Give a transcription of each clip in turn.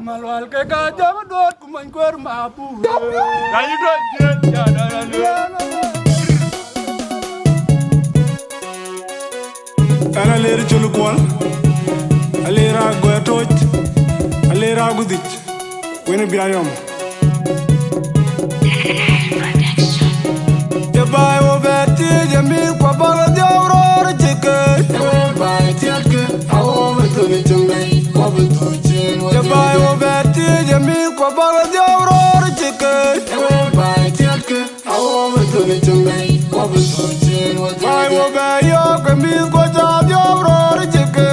malwal ke ka jam dot ku man kwer ma bu la yi do je ya da ana leri chulu kwal alera goyatoj alera gudich wene biayom ya bay wo beti jami kwa bala diawro chike bay tiake awo betoni chungai kwa betuchen ya bay wo beti jami kwa bala diawro chike bay tiake awo betoni chungai kwa betuchen bay wo bayo kami kwa diawro chike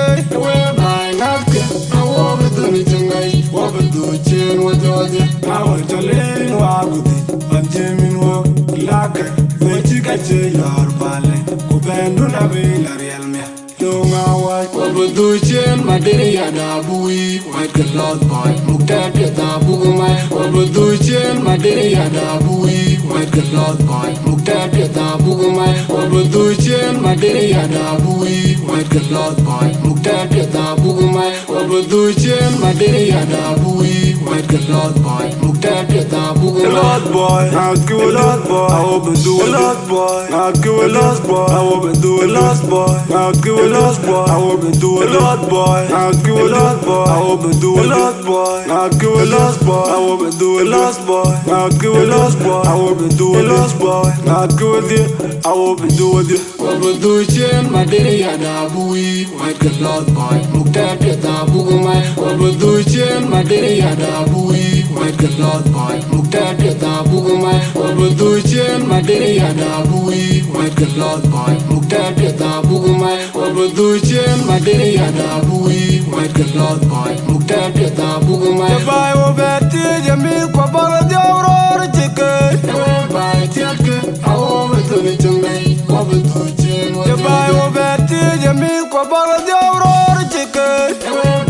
bay nafke awo betoni chungai kwa betuchen wajoje awo cholen wa gudi anjemin wo lake Vechika che yor pale Kubendu na vila real mea Lunga waj Wabudu chen madiri ya dabui White cloth boy Mukta pia tabu mai Wabudu chen madiri ya dabui White cloth boy Mukta pia tabu mai Wabudu chen madiri ya dabui White cloth boy Mukta pia tabu mai Wabudu chen madiri ya dabui White cloth boy Mukta pia tabu mai Cloth boy Not give a lot boy I hope and do a lot boy Not give a lost boy I hope and do a lost boy Not give a lost boy I hope and do a lot boy Not give a lot boy I hope and do a lot boy Not give a lost boy I hope and do a lost boy Not give a lost boy I hope and do a lost boy Not give a deal I hope and do a deal Wabudu chen madiri ya dabui White cloth boy Mukta pia tabu mai Wabudu chen madiri ya dabui White cloth boy Mukta pia tabu mai Wabudu chen madiri ya dabui White cloth boy Mukta pia tabu mai Wabudu chen madiri ya dabui White cloth boy Mukta pia tabu mai Bay wo beti jami kwa bala diawro chike Bay tiake awo betoni chungai Wabudu chen Bay wo beti jami kwa bala diawro chike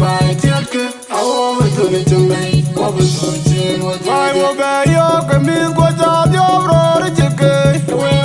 Bay tiake awo betoni chungai Wabudu chen Bay wo bayo kami kwa diawro chike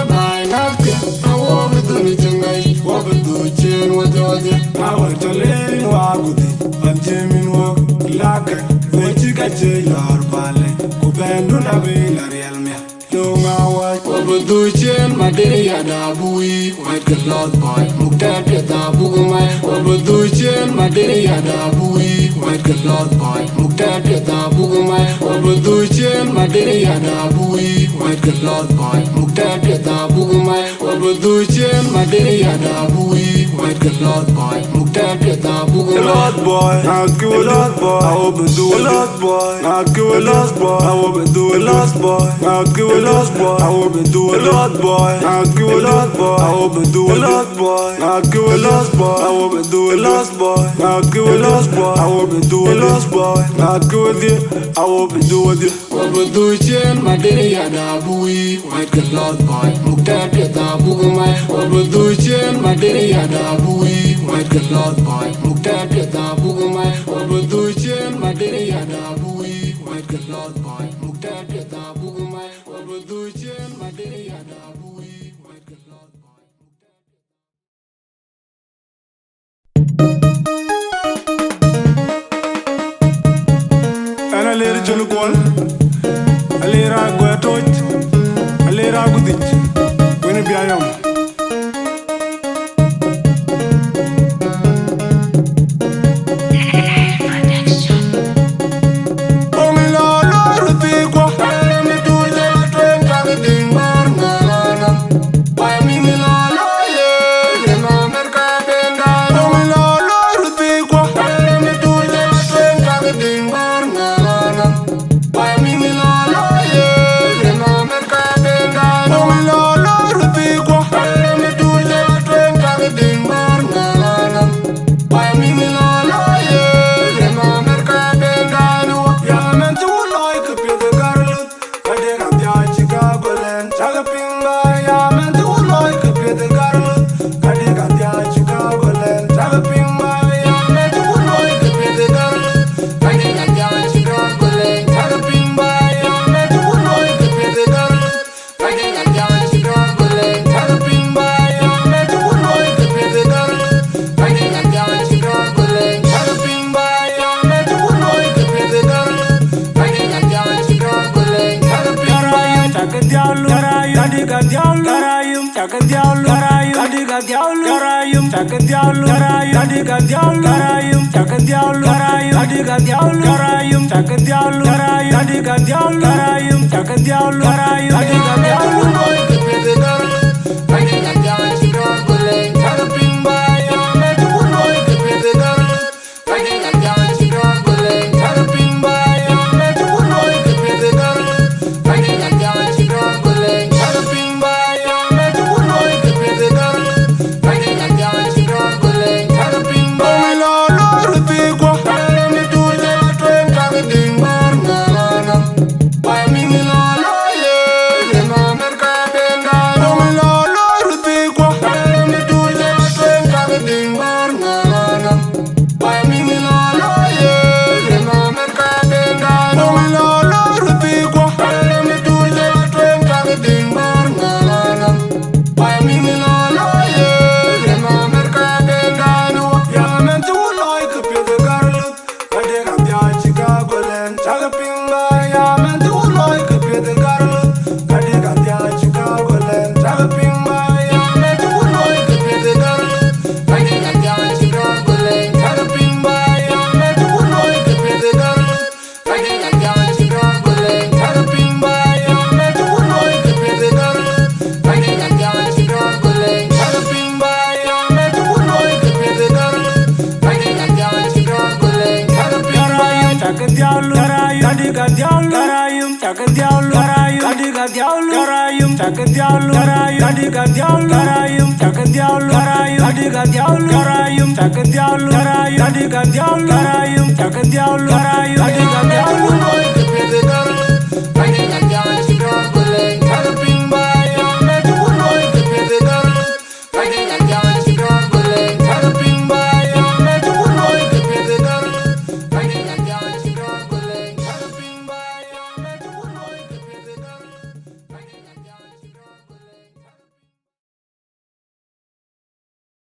Bay nafke awo betoni chungai Wabudu chen wajoje awo cholen wa gudi anjemin wo lake Vechika che yor pale Kubendu na vila real mea Lunga waj Wabudu chen madiri ya dabui White cloth boy Mukta pia tabu mai Wabudu chen madiri ya dabui White cloth boy Mukta pia tabu mai Wabudu chen madiri ya dabui White cloth boy Mukta pia tabu mai Wabudu chen madiri ya dabui White cloth boy Mukta pia tabu mai Cloth boy Not give a lot boy I hope and do a lot boy Not give a lost boy I hope and do a lost boy Not give a lost boy I hope and do a lot boy Not give a lot boy I hope and do a lot boy Not give a lost boy I hope and do a lost boy Not give a lost boy I hope and do a lost boy Not give a deal I hope and do a deal Wabudu chen madiri ya dabui White cloth boy Mukta pia tabu mai Wabudu chen madiri ya dabui White cloth boy Mukta pia tabu mai Wabudu chen madiri ya dabui White cloth boy Mukta pia tabu mai Wabudu chen madiri ya dabui White cloth boy Ana leri chulu kwal Alera goyatoj Alera gudich wene biayom Kwa taka diablo garayum adiga diablo garayum taka diablo garayum adiga diablo garayum taka diablo garayum adiga diablo garayum taka diablo garayum adiga diablo garayum taka diablo garayum adiga diablo boy ke pede garle adiga diablo chira gole tarpin baya me tu boy ke pede garle adiga diablo chira gole tarpin baya me tu boy ke pede garle adiga diablo chira gole tarpin baya me tu boy ke pede garle adiga diablo chira gole tarpin baya lo lo rupi kwa me tu le twen ka ding bar ngana pa mi lo lo ye de ma merka benga lo lo lo rupi kwa me tu le twen ka ding bar ngana pa mi lo lo ye de ma merka benga lo lo rupi kwa me tu le twen ka ding bar ngana pa mi lo lo ye de ma merka benga no ya men tu lo ke pe de garlu ade ga bya Chicago len chaga pinga ya men tu lo ke pe de garlu ade ga bya Chicago len chaga pinga ya men tu lo ke pe de garlu ade ga bya Chicago len chaga pinga ya men tu lo ke pe de garlu ade ga bya Chicago len chaga pinga ya men tu lo ke pe de garlu ade ga bya Chicago len chaga pinga ya men tu lo ke pe de garlu ade ga bya Chicago len chaga pinga taka diablo garayum adiga diablo garayum taka diablo garayum adiga diablo garayum taka diablo garayum adiga diablo garayum taka diablo garayum adiga diablo garayum taka diablo garayum adiga diablo garayum taka diablo garayum